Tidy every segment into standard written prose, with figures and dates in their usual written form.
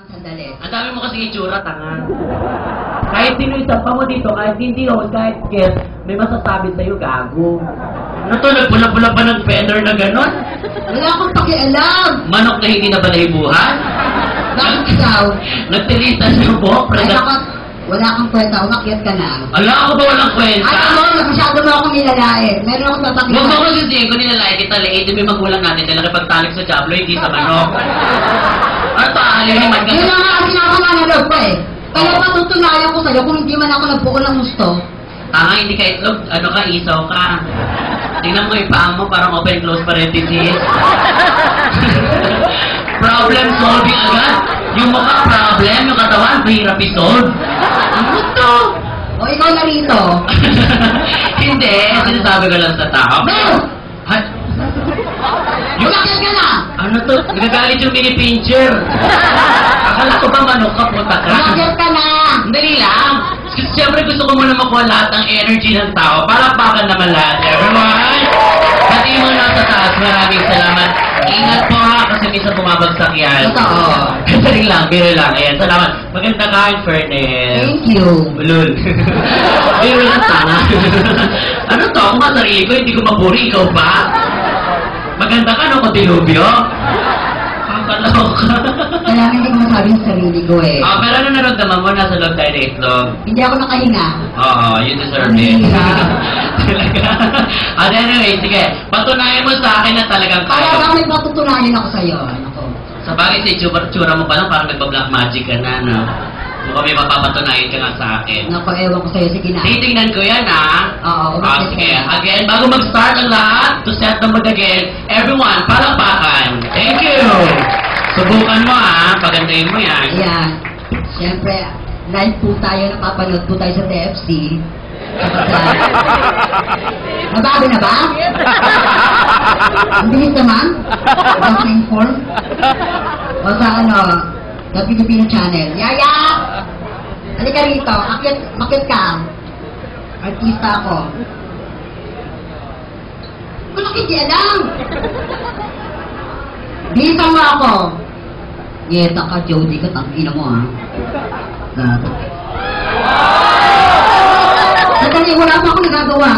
Sandali. Ang dami mo kasing itsura, tanga. Kahit sino isapa mo dito, kahit hindi host, kahit guest, may masasabi sa'yo, gago. Ano to, nagpula-pula pa ng feather na gano'n? Wala akong pakialam! Manok na hindi na balahibuhan? Bakit ikaw? Nagtilitan yung buhok, Ay, preda. naku, wala kang kwenta. Umakyat ka na. Ala, ako ba walang kwenta? Ay, ano, masyado mo akong nilalait. Meron akong Huwag tatakita. mo ko sisihin ko nilalait kita, liit yung magulang natin dahil nakipagtalik sa Diablo, hindi sa manok. Ano to, alihiman ka? Yun lang nga kasi nakamanalog ko eh. Kaya patutunayan ko sa'yo kung hindi man ako nagbuo ng gusto. Tanga, hindi ka itlog, ano ka, isaw ka. Tingnan mo yung paa mo, parang open-close parenthesis. Problem solving agad. Yung mukha problem, yung katawan, mahirap i-solve. Ano to? O ikaw na rito. Hindi, sinasabi ko lang sa tao. No! Ha? Yung, Umakyat ka na! ano to? Nagagalit yung mini-pincher. Akala ko ba manok ka, puta ka? Umakyat ka na! Dali lang. Siyempre gusto ko muna makuha lahat ng energy ng tao. Palakpakan naman lahat, everyone. Pati mo na sa taas, maraming salamat. Ingat po ha, kasi minsan bumabagsak yan. Totoo. Dali lang, biro lang. Ayan, salamat. Maganda ka, in fairness. Thank you. Ulul. Biro lang sana. Ano to? Ako nga sarili ko, hindi ko maburi. Ikaw ba? Maganda ka, no? Kodilubyo? Kakaloka. Kaya hindi ko masabi sa sarili ko eh. Pero ano naramdaman mo? Nasa loob tayo na itlog. Hindi ako nakahinga. Oo, you deserve it. Talaga. Anyway, sige. Patunayan mo sa akin na talagang Kaya kaya. baka may patutunayan ako sa'yo. Ano ko? Sa bagay sa itsura mo pa lang, parang nagpa-black magic ka na, no? Mukhang may mapapatunayan ka nga sa akin. Naku, ewan ko sa'yo. Sige na. Titingnan ko yan, ha? Oo, Sige. Again, bago mag-start ang lahat, to set the mood again, everyone, palakpakan. Thank you! Subukan mo, ha? Pagandahin mo yan. Ayan. Siyempre, live po tayo, napapanood po tayo sa TFC. Mabago na ba? Ang bilis naman. Ang inform. O sa ano, sa Filipino Channel. Yaya! Halika rito. Akit ka. Artista ako. Kung nakikialam. Bilisan mo ako. Yeta ka, Jody ka. Tangina mo, ha? Gato. Sandali, wala pa ako nagagawa.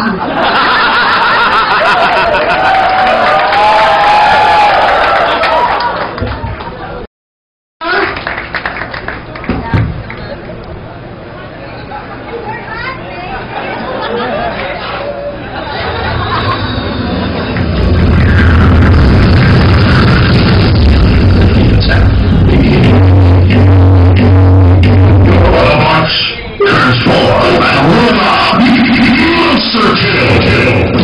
Monster kill.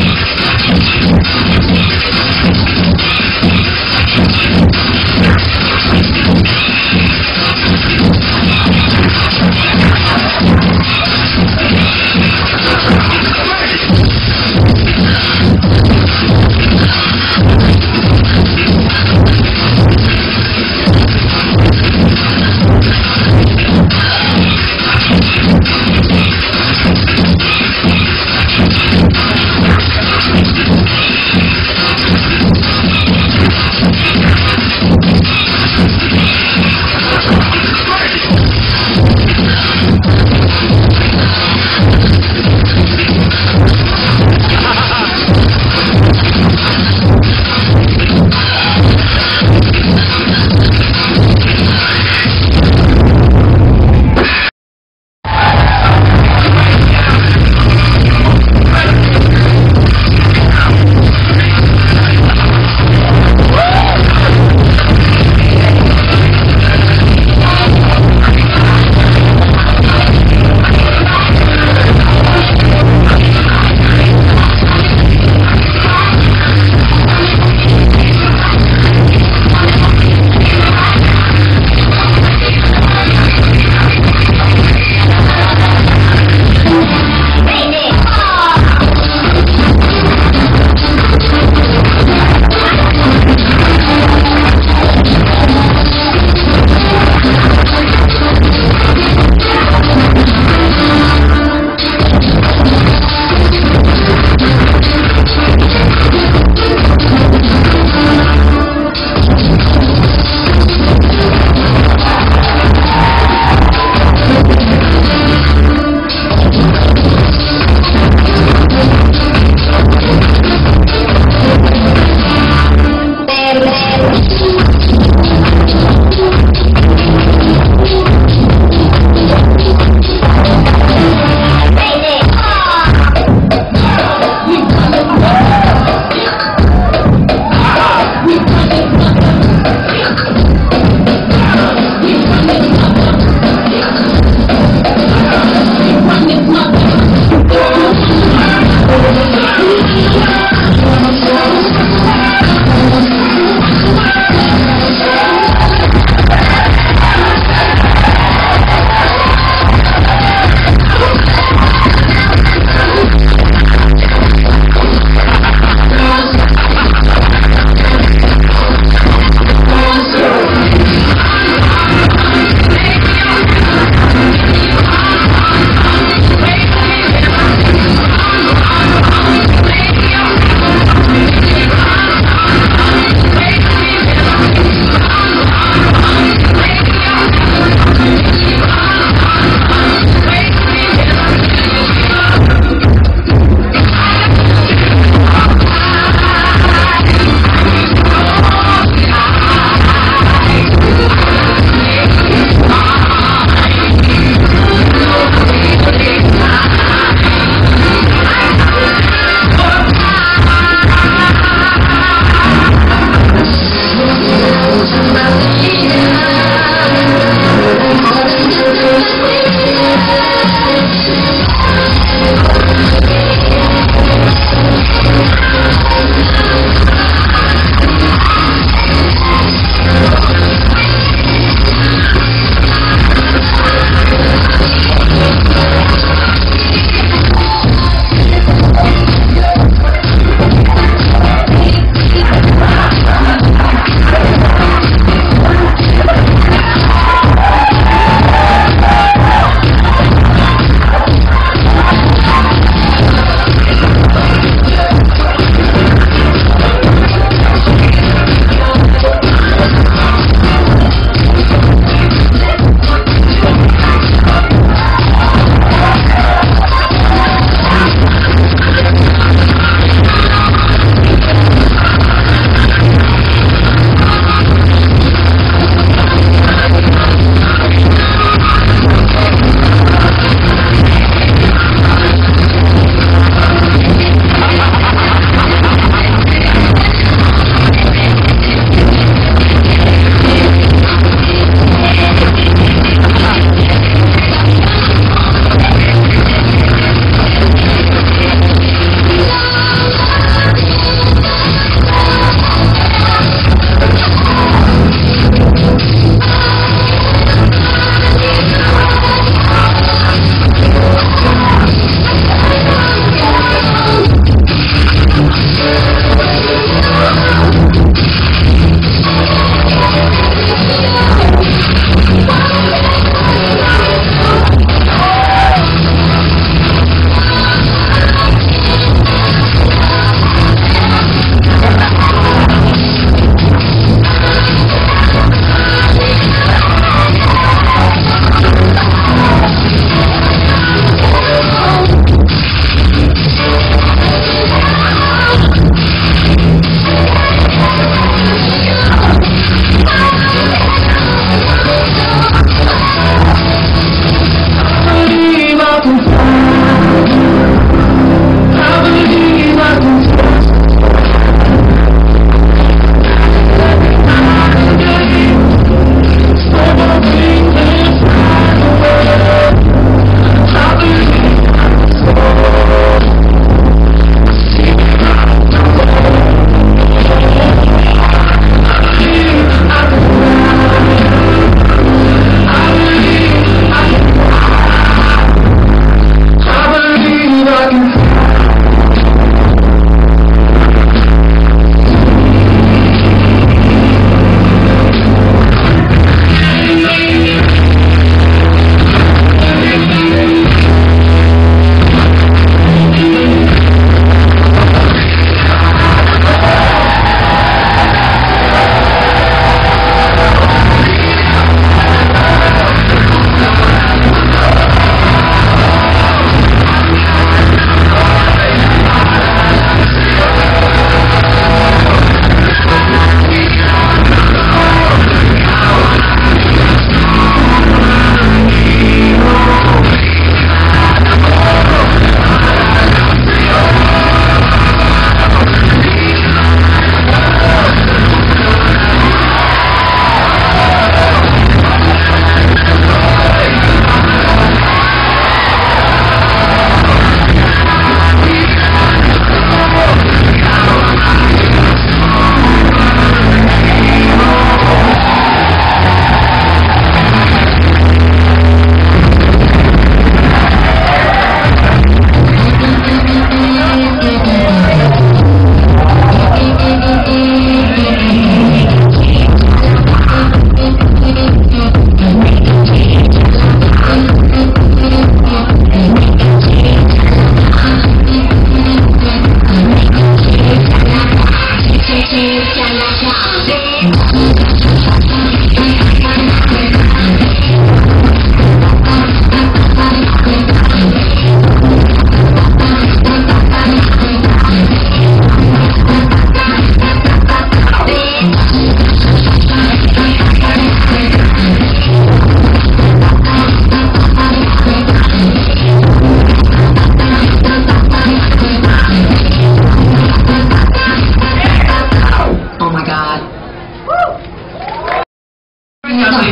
Sabi,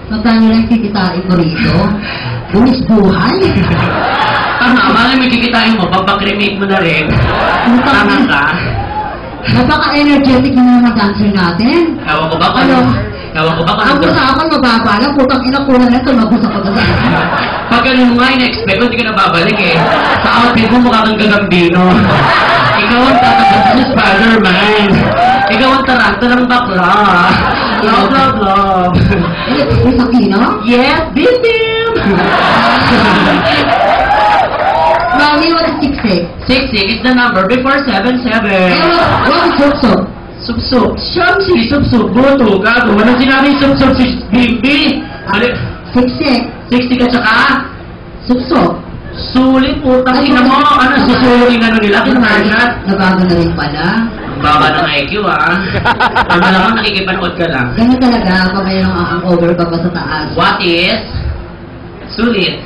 Magkano lang kikitain mo rito? Bumis buhay? tama, malay may kikitain mo, papakremate mo na rin. Tama ka. Napaka-energetic ng mga dancer natin. Ewan ko ba kung Ano? Ewan ko ba kung Ang usapan, mababa lang. Putang ina kulang na ito. Mabusa ko na sa Pag ganun mo nga, in-expect ko, hindi ka na babalik eh. Sa outfit mo, mukha kang gagambino. Ikaw ang tatapos sa Spider-Man. Ikaw ang taranta ng bakla. Love, love, love. Uy, Sakino? Yes, beat him! Mami, what is 6-6? 6-6 is the number before 7-7. What is Sup-Sup? Sup-sup. Siyang si Sup-sup. Boto, gago. Walang sinabing Sup-sup si Bimbi. Ano? 6-6. 60 ka tsaka? Sup-Sup. Sulit, putang ina mo. Ano, susuling ano nila? Kinarnat. Nabago na rin pala. Ang baba ng IQ, ah. Ang malamang nakikipanood ka lang. Ganun talaga pag mayroong ang over pa pa sa taas. What is sulit?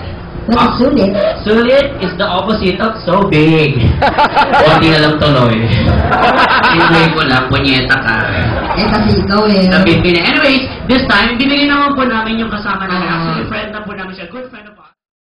What is sulit? Sulit is the opposite of so big. Kunti na lang tuloy. Sinuloy ko lang, punyeta ka. Eh, kasi ikaw eh. Anyways, this time, bibigyan naman po namin yung kasama namin. Actually, friend na po namin siya. Good friend of ours.